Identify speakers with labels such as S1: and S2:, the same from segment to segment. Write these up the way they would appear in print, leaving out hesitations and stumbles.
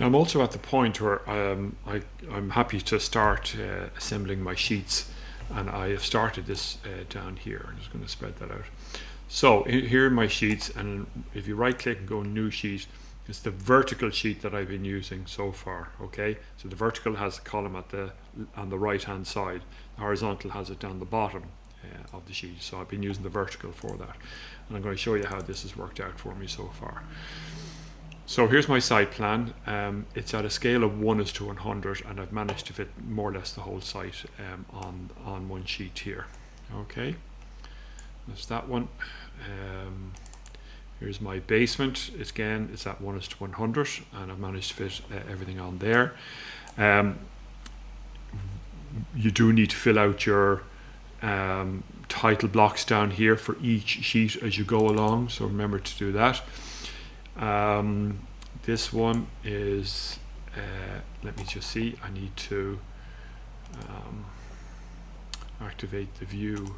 S1: I'm also at the point where I'm happy to start assembling my sheets, and I have started this down here. I'm just going to spread that out. So here are my sheets, and if you right click and go new sheet, it's the vertical sheet that I've been using so far. Okay, so the vertical has a column on the right hand side, the horizontal has it down the bottom of the sheet. So I've been using the vertical for that, and I'm going to show you how this has worked out for me so far. So here's my site plan. It's at a scale of 1:100, and I've managed to fit more or less the whole site on one sheet here. Okay, that's that one. Here's my basement. It's at 1:100, and I've managed to fit everything on there. You do need to fill out your title blocks down here for each sheet as you go along, so remember to do that. This one is, let me just see, I need to activate the view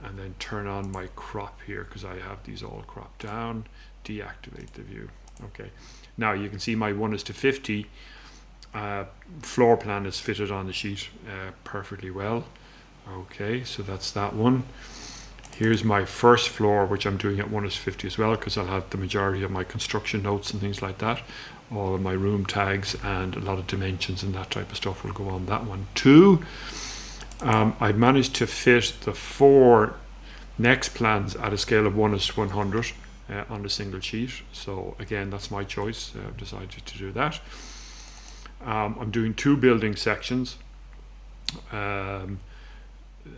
S1: and then turn on my crop here, because I have these all cropped down. Deactivate the view. Okay, now you can see my 1:50 floor plan is fitted on the sheet perfectly well. Okay, so that's that one. Here's my first floor, which I'm doing at 1:50 as well, because I'll have the majority of my construction notes and things like that. All of my room tags and a lot of dimensions and that type of stuff will go on that one too. I've managed to fit the 4 next plans at a scale of 1:100 on a single sheet. So again, that's my choice. I've decided to do that. I'm doing 2 building sections.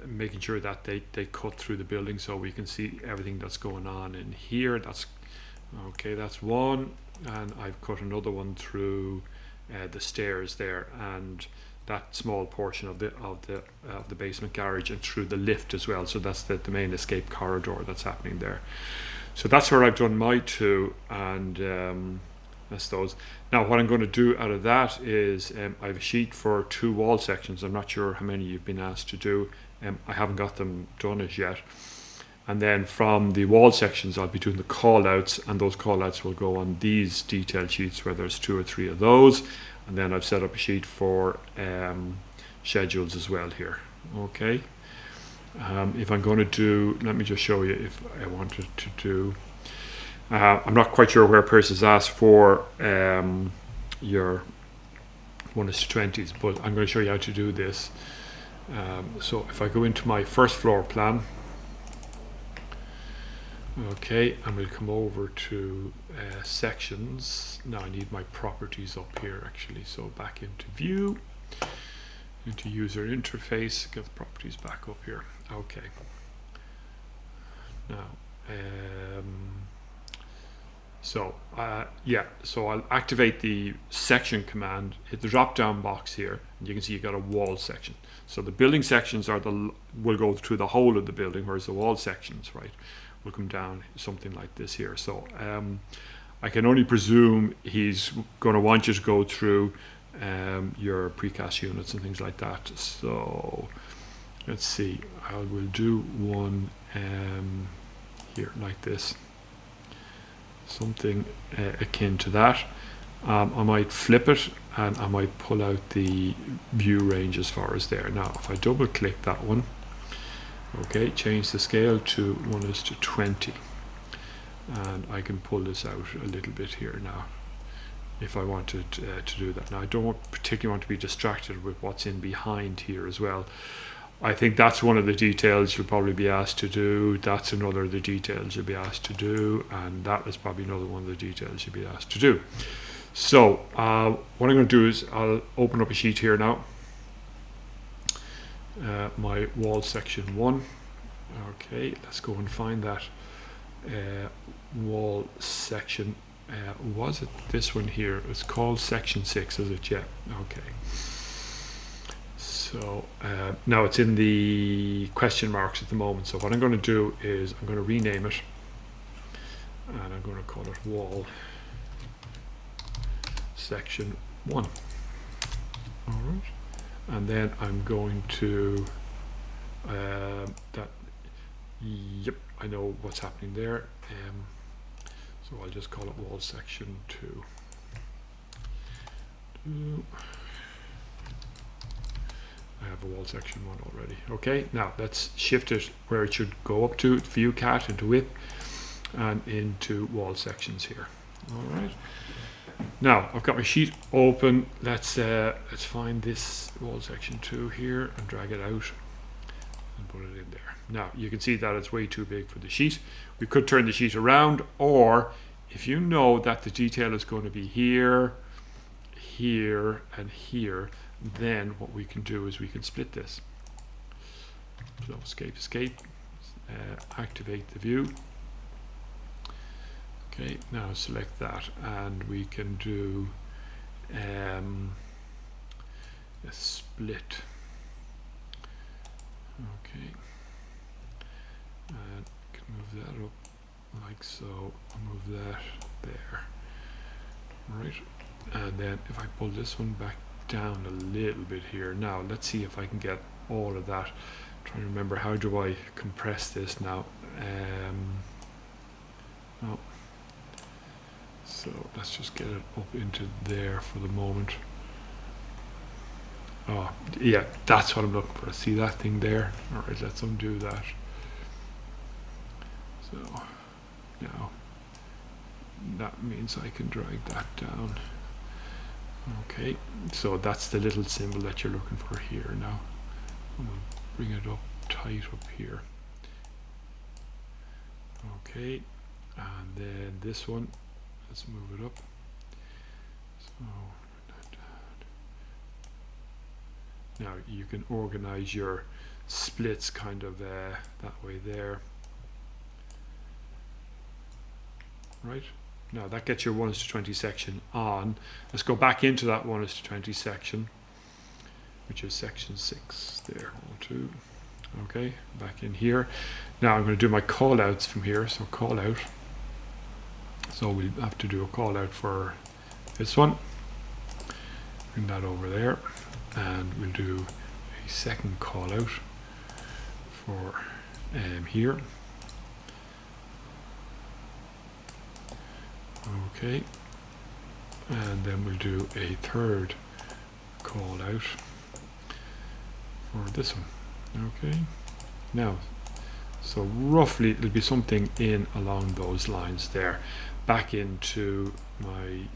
S1: Making sure that they cut through the building so we can see everything that's going on in here. That's okay, that's one, and I've cut another one through the stairs there, and that small portion of the basement garage, and through the lift as well. So that's the main escape corridor that's happening there. So that's where I've done my 2, and that's those. Now what I'm going to do out of that is I have a sheet for 2 wall sections. I'm not sure how many you've been asked to do. I haven't got them done as yet. And then from the wall sections, I'll be doing the call outs, and those call outs will go on these detail sheets where there's 2 or 3 of those. And then I've set up a sheet for schedules as well here. Okay. If I'm going to do, let me just show you if I wanted to do, I'm not quite sure where Pierce has asked for your 1:20s, but I'm going to show you how to do this. So if I go into my first floor plan, okay, and we'll come over to sections. Now I need my properties up here actually, so back into view, into user interface, get the properties back up here. Okay, now so I'll activate the section command, hit the drop down box here, and you can see you got a wall section. So the building sections will go through the whole of the building, whereas the wall sections, right, will come down something like this here. So I can only presume he's going to want you to go through your precast units and things like that. So let's see, I will do one here like this, something akin to that. I might flip it, and I might pull out the view range as far as there. Now if I double click that one, okay, change the scale to 1:20, and I can pull this out a little bit here now if I wanted to do that. Now I don't particularly want to be distracted with what's in behind here as well. I think that's one of the details you'll probably be asked to do. That's another of the details you'll be asked to do, and that is probably another one of the details you'll be asked to do. So what I'm going to do is I'll open up a sheet here now, my wall section 1. Okay, let's go and find that wall section. Was it this one here? It's called section 6, is it? Yeah. Okay. So now it's in the question marks at the moment. So what I'm going to do is I'm going to rename it, and I'm going to call it wall section 1. All right, and then I'm going to yep, I know what's happening there. So I'll just call it wall section 2. I have a wall section 1 already. Okay, now let's shift it where it should go up to view cat into width and into wall sections here. All right. Now I've got my sheet open. Let's find this wall section 2 here and drag it out and put it in there. Now you can see that it's way too big for the sheet. We could turn the sheet around, or if you know that the detail is going to be here, here, and here, then what we can do is we can split this. So escape, activate the view. Okay, now select that, and we can do a split. Okay, and can move that up like so. I'll move that there. Right, and then if I pull this one back down a little bit here. Now let's see if I can get all of that. Trying to remember, how do I compress this now? Oh. So let's just get it up into there for the moment. Oh yeah, that's what I'm looking for. See that thing there? Alright, let's undo that. So now that means I can drag that down. Okay, so that's the little symbol that you're looking for here now. I'm going to bring it up tight up here. Okay, and then this one, let's move it up. So now you can organize your splits kind of that way there. Right? Now that gets your 1:20 section on. Let's go back into that 1:20 section, which is section 6 there. 1, 2. Okay, back in here. Now I'm going to do my call outs from here. So call out. So we'll have to do a call out for this one. Bring that over there, and we'll do a second call out for here. Okay, and then we'll do a third call out for this one. Okay, now so roughly it'll be something in along those lines there. Back into my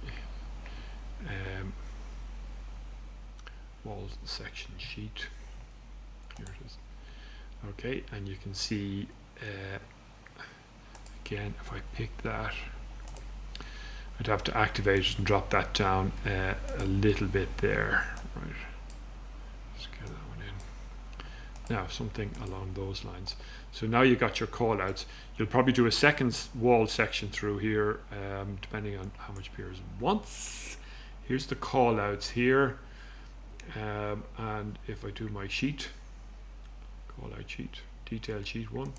S1: wall section sheet. Here it is. Okay, and you can see again, if I pick that, I'd have to activate it and drop that down a little bit there. Right. Let's get that one in. Now, something along those lines. So now you've got your call outs. You'll probably do a second wall section through here, depending on how much Piers wants. Here's the call outs here. And if I do my sheet, call out sheet, detail sheet 1.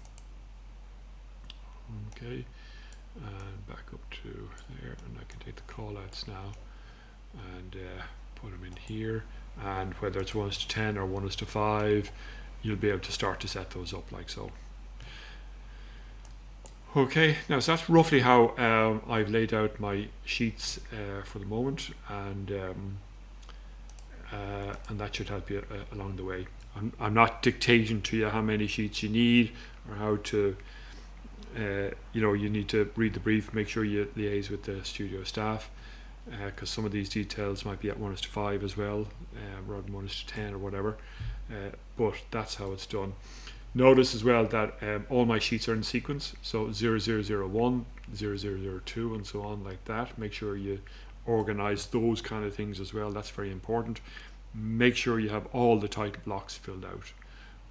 S1: Okay. And back up to there, and I can take the call outs now and put them in here, and whether it's 1:10 or 1:5, you'll be able to start to set those up like so. Okay, now so that's roughly how I've laid out my sheets for the moment, and that should help you along the way. I'm not dictating to you how many sheets you need or how to you need to read the brief, make sure you liaise with the studio staff, because some of these details might be at 1:5 as well, rather than 1:10 or whatever, but that's how it's done. Notice as well that all my sheets are in sequence, so 0001, 0002 and so on like that. Make sure you organize those kind of things as well. That's very important. Make sure you have all the title blocks filled out.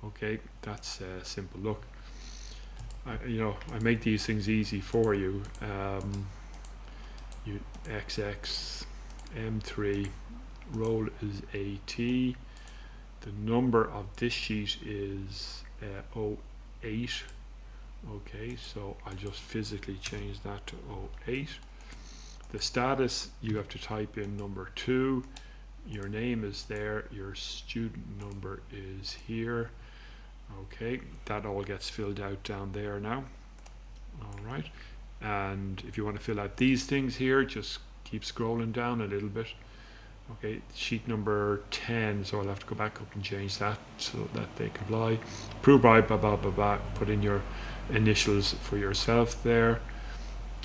S1: Okay, that's simple. Look, I make these things easy for you. You XX M3 roll is AT. The number of this sheet is 08. Okay, so I'll just physically change that to 08. The status, you have to type in number 2. Your name is there. Your student number is here. Okay, that all gets filled out down there now. All right, and if you want to fill out these things here, just keep scrolling down a little bit Okay, sheet number 10, so I'll have to go back up and change that so that they comply. Approved by blah blah blah blah. Put in your initials for yourself there,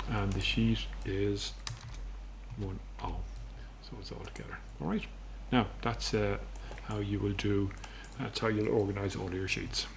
S1: and the sheet is 1-0, so it's all together. All right, now that's how you will do. That's how you'll organize all your sheets.